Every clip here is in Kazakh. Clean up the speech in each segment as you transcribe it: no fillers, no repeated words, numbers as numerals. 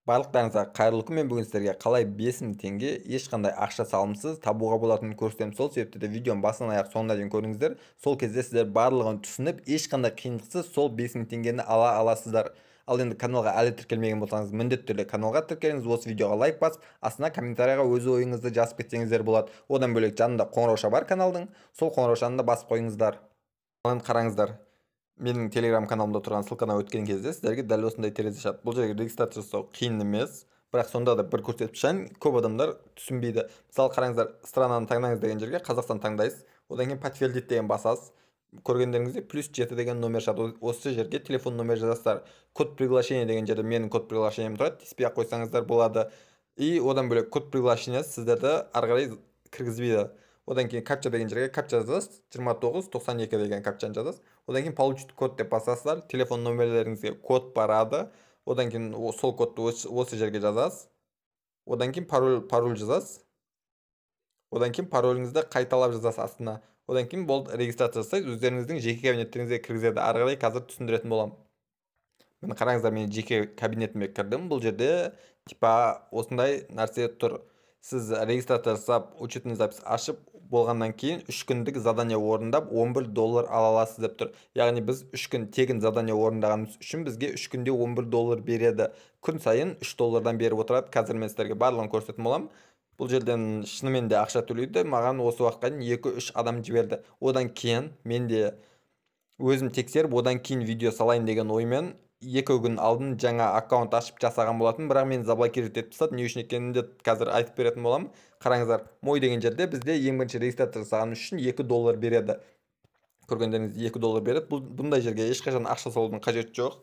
Барлықтарыңызға қайырлы күн. Мен бүгін сіздерге қалай 5000 теңге ешқандай ақша салымсыз табуға болатынын көрсетемін. Сол себепті де видеоны басынан аяқ соңына дейін көріңіздер. Сол кезде сіздер барлығын түсініп, ешқандай қиындықсыз сол 5000 теңгені ала аласыздар. Ал енді каналға әлі тіркелмеген болсаңыз, міндетті түрде каналға тіркеліңіз, осы видеоға лайк басып, астына комментарийға өз ойыңызды жазып кетсеңіздер болады. Одан бөлек жанында қоңырауша бар каналдың, сол қоңыраушаны да басып қойыңыздар. Қараңыздар. Менің телеграм каналымда тұрған ссылканы өткен кезде сіздерге дәл осындай терезе шығады. Бұл жерге регистрация жасау қиын емес, бірақ сонда да бір көрсетіп шығайын, көп адамдар түсінбейді. Мысалы қараңыздар, странаны таңдаңыз деген жерге Қазақстан таңдайсыз, одан кейін подтвердить деген басасыз. Көргендеріңізде +7 деген номер шығады. Осы жерге телефон номер жазасыздар. Код приглашения деген жерде менің код приглашением тұрады, тиспей ақ қойсаңыздар болады. И одан бөлек код приглашения сіздерді ары қарай кіргізбейді. Одан кейін капча деген жерге капча жазасыз, 2992 деген капчаны жазасыз. Одан кейін получить код деп басасыздар, телефон номерлеріңізге код барады. Одан кейін сол кодты осы жерге жазасыз. Одан кейін пароль жазасыз. Одан кейін пароліңізді қайталап жазасыз астына. Одан кейін болды, регистрация жасайсыз, өздеріңіздің жеке кабинеттеріңізге кіргізеді. Ары қарай қазір түсіндіретін боламын. Міне қараңыздар, мен жеке кабинетіме кірдім. Бұл жерде типа осындай нәрсе тұр. Сіз регистрация жасап, учетный запись ашып болғаннан кейін 3 күндік задание орындап $11 ала аласыз деп тұр. Яғни біз 3 күн тегін задание орындағанымыз үшін бізге 3 күнде $11 береді. Күн сайын $3 беріп отырады. Қазір мен сіздерге барлығын көрсететін боламын. Бұл жерден шынымен де ақша төлейді. Маған осы уақытқа дейін 2-3 адам жіберді. Одан кейін мен де өзім тексеріп, одан кейін видео салайын деген оймен 2 күн алдын жаңа аккаунт ашып жасаған болатын, бірақ мен заблокировать етіп тастады. Не үшін екенін де қазір айтып беретін боламын. Қараңыздар, мой деген жерде бізде ең бірінші регистрация жасаған үшін $2 береді. Көргендеріңізде $2 береді. Бұндай жерге ешқашан ақша салудың қажеті жоқ.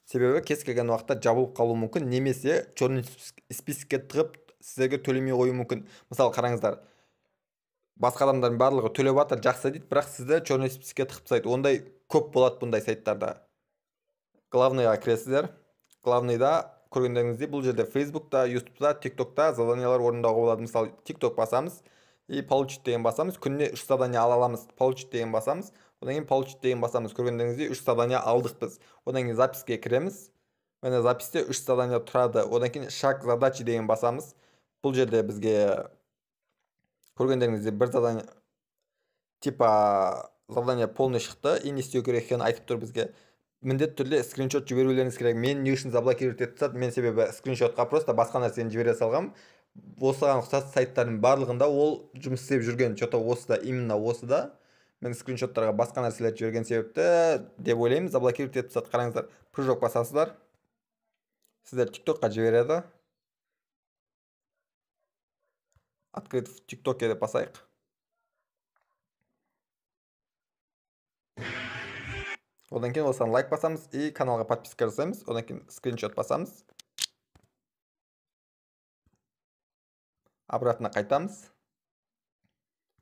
Себебі кез келген уақытта жабылып қалуы мүмкін, немесе черный списокке тығып сіздерге төлемей қою мүмкін. Мысалы қараңыздар, басқа адамдардың барлығы төлеп жатыр, жақсы дейді, бірақ сізді черный списокке тығып тастайды. Ондай көп болады бұндай сайттарда. Главныйға кіресіздер. Главныйда көргендеріңізде бұл жерде Facebook'та, YouTube'да, TikTok'та заданиялар орындауға болады. Мысалы TikTok басамыз и получить деген басамыз, күніне 3 задание ала аламыз. Получить деген басамыз, одан кейін получить деген басамыз. Көргендеріңізде 3 задание алдық біз. Одан кейін записке кіреміз. Міне записте 3 задание тұрады. Одан кейін шаг задачи деген басамыз. Бұл жерде бізге көргендеріңізде бір задание типа задание полный шықты, и не істеу керек екенін айтып тұр бізге. Міндетті түрде скриншот жіберулеріңіз керек. Мен не үшін заблокировать етіп тастады? Мен себебі скриншотқа просто басқа нәрсені жібере салғам. Осыған ұқсас сайттардың барлығында ол жұмыс істеп жүрген. Что-то осыда, именно осыда мен скриншоттарға басқа нәрселер жіберген себепті деп ойлаймын, заблокировать етіп тастады. Қараңыздар, прыжок басасыздар. Сіздер TikTokқа жібереді. Открыт в TikTok'е деп басайық. Одан кейін осыған лайк басамыз и каналға подписка жасаймыз. Одан кейін скриншот басамыз. Обратно қайтамыз.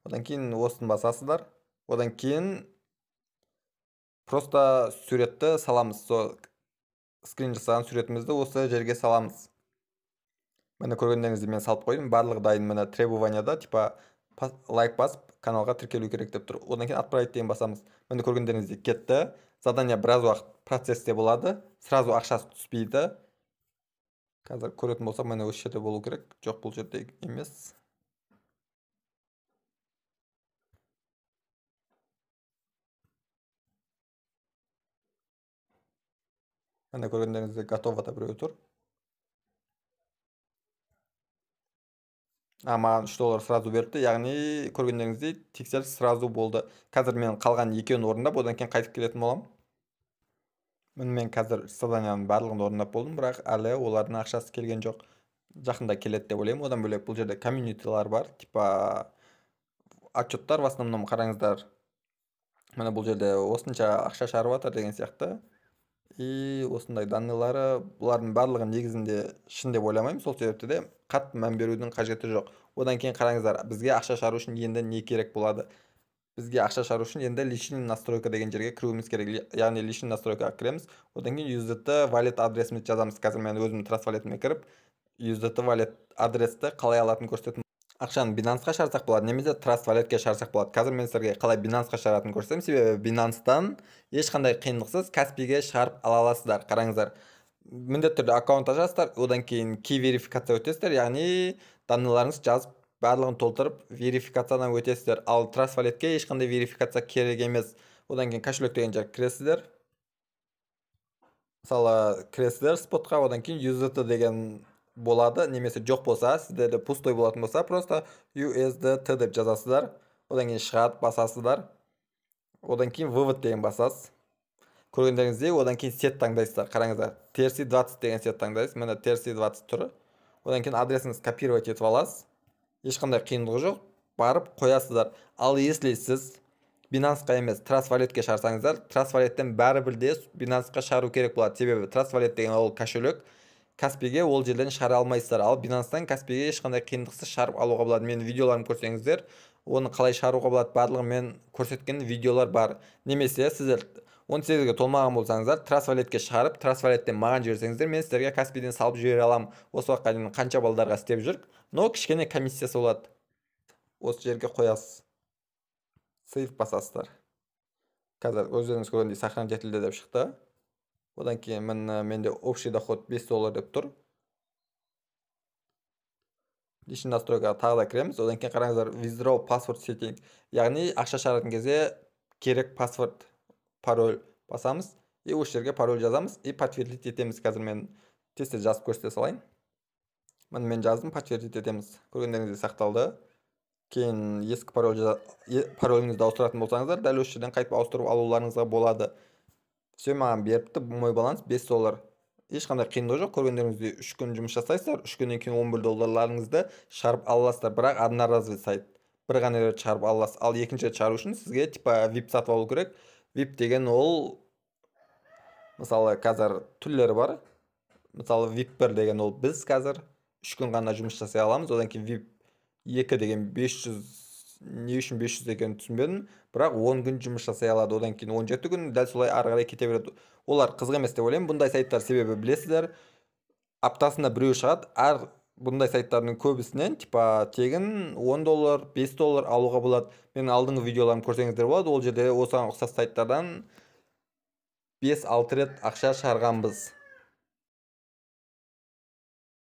Одан кейін осыны басасыздар. Одан кейін просто суретті саламыз. Скрин жасаған суретімізді осы жерге саламыз. Мені көргендеріңізді мен салып қойдым. Барлығы дайын. Мені требованияда типа лайк басып каналға тіркелу керек деп тұр. Одан кейін отправить деген басамыз. Мені көргендеріңізде кетті. Задание біраз уақыт процесте болады. Сразу ақшасы түспейді. Қазір көретін болсақ, мені осы жерде болу керек. Жоқ, бұл жерде емес. Мені көргендеріңізде готово-да біреу тұр. Маған $3 сразу берді. Яғни көргендеріңізде тексеріс сразу болды. Қазір мен қалған екеуін орындап, одан кейін қайтып келетін болам. Мен қазір заданияның барлығын орындап болдым, бірақ әлі олардың ақшасы келген жоқ. Жақында келеді деп ойлаймын. Одан бөлек бұл жерде комьюнитилар бар, типа отчеттар. В основном қараңыздар. Міне бұл жерде осынша ақша шығарып жатыр деген сияқты. И осындай данныйлары, бұлардың барлығын негізінде шын деп ойламаймын. Сол себепті де қатты мән берудің қажеті жоқ. Одан кейін қараңыздар, бізге ақша шығару үшін енді не керек болады? Бізге ақша шығару үшін енді личный настройка деген жерге кіруіміз керек. Яғни личный настройкаға кіреміз. Одан кейін USDT wallet адресімізді жазамыз. Қазір мен өзімнің Trust Wallet'іме кіріп, USDT wallet адресті қалай алатынын көрсететін. Ақшаны Binance'қа шығарсақ болады, немесе Trust Wallet'ке шығарсақ болады. Қазір мен сіздерге қалай Binance'қа шығаратынын көрсетемін. Себебі Binance'тан ешқандай қиындықсыз Каспийге шығарып ала аласыздар. Қараңыздар, міндетті түрде аккаунт ашасыздар, одан кейін кей верификация өтесіздер, яғни данныйларыңыз жазып барлығын толтырып верификациядан өтесіздер. Ал Trust Walletке ешқандай верификация керек емес. Одан кейін кошелек деген жерге кіресіздер. Мысалы кіресіздер спотқа, одан кейін USDT деген болады, немесе жоқ болса, сіздерде пустой болатын болса, просто USDT деп жазасыздар. Одан кейін шығады, басасыздар. Одан кейін вывод деген басасыз. Көргендеріңіздей, одан кейін сет таңдайсыздар. Қараңыздар, TRC20 деген сет таңдайсыз. Міне TRC20 тұр. Одан кейін адресіңізді копировать етіп аласыз. Ешқандай қиындығы жоқ, барып қоясыздар. Ал если сіз Binance-қа емес, Trust Wallet-ке шығарсаңыздар, Trust Wallet-тен бәрібір де Binance-қа шығару керек болады. Себебі Trust Wallet деген ол кошелек, Каспиге ол жерден шығара алмайсыздар. Ал Binance-тан Каспиге ешқандай қиындықсыз шығарып алуға болады. Мен видеоларым көрсеңіздер, оны қалай шығаруға болады, барлығы мен көрсеткен видеолар бар. Немесе сіздер 18-ге толмаған болсаңыздар, Trust Wallet-ке шығарып, Trust Wallet-тен маған жіберсеңіздер, мен сіздерге Каспиден салып жібере аламын. Осы уақытқа дейін қанша балдарға істеп жүр, но кішкене комиссиясы болады. Осы жерге қоясыз. Сейв басасыздар. Қазір өздеріңіз көргендей сохранить етілді деп шықты. Одан кейін менде общий доход $5 деп тұр. Личный настройкаға тағы да кіреміз. Одан кейін қараңыздар, withdraw password setting. Яғни ақша шығаратын кезде керек паспорт, пароль басамыз. И осы жерге пароль жазамыз. И подтвердить етеміз. Қазір мен тестте жазып көрсете салайын. Мен жаздым, подтвердить етеміз. Көргендеріңізде сақталды. Кейін ескі пароліңізді ауыстыратын болсаңыздар, дәл осы жерден қайтып ауыстырып алуларыңызға болады. Все, маған беріпті, мой баланс $5. Ешқандай қиындығы жоқ. Көргендеріңізде 3 күн жұмыс жасайсыздар, 3 күннен кейін $11 шығарып аласыздар. Бірақ одноразовый сайт. Бір ғана рет шығарып аласыз. Ал екінші рет шығару үшін сізге типа VIP сатып алу керек. VIP деген ол, мысалы, қазір түрлері бар. Мысалы, VIP 1 деген ол біз қазір 3 күн ғана жұмыс жасай аламыз. Одан кейін VIP 2 деген 500, не үшін 500 екенін түсінбедім, бірақ 10 күн жұмыс жасай алады. Одан кейін 17 күн дәл солай ары қарай кете береді. Олар қызық емес деп ойлаймын. Бұндай сайттар себебі білесіздер, аптасында біреу шығады. Әр бұндай сайттардың көбісінен типа тегін $10, $5 алуға болады. Менің алдыңғы видеоларым көрсеңіздер болады. Ол жерде осыған ұқсас сайттардан 5-6 рет ақша шығарғанбыз.